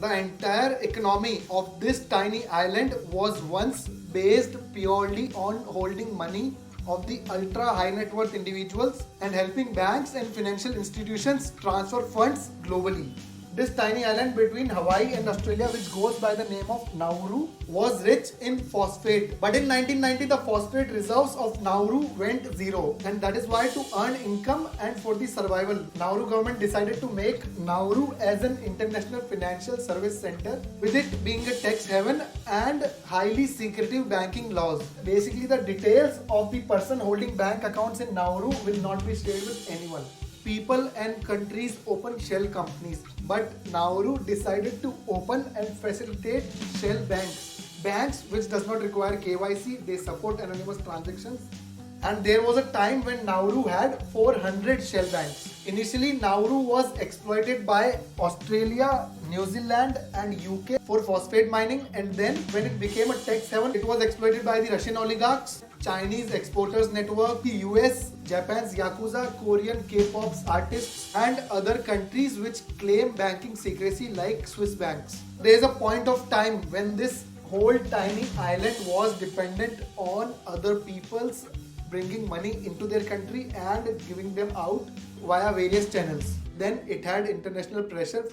The entire economy of this tiny island was once based purely on holding money of the ultra high net worth individuals and helping banks and financial institutions transfer funds globally. This tiny island between Hawaii and Australia, which goes by the name of Nauru, was rich in phosphate. But in 1990, the phosphate reserves of Nauru went zero, and that is why to earn income and for the survival, Nauru government decided to make Nauru as an international financial service center, with it being a tax haven and highly secretive banking laws. Basically, the details of the person holding bank accounts in Nauru will not be shared with anyone. People and countries open shell companies, but Nauru decided to open and facilitate shell banks. Banks which does not require KYC, they support anonymous transactions. And there was a time when Nauru had 400 shell banks. Initially, Nauru was exploited by Australia, New Zealand and UK for phosphate mining, and then when it became a tax haven, it was exploited by the Russian oligarchs, Chinese exporters network, the US, Japan's Yakuza, Korean K-pop artists and other countries which claim banking secrecy like Swiss banks. There is a point of time when this whole tiny island was dependent on other people's bringing money into their country and giving them out via various channels. Then it had international pressure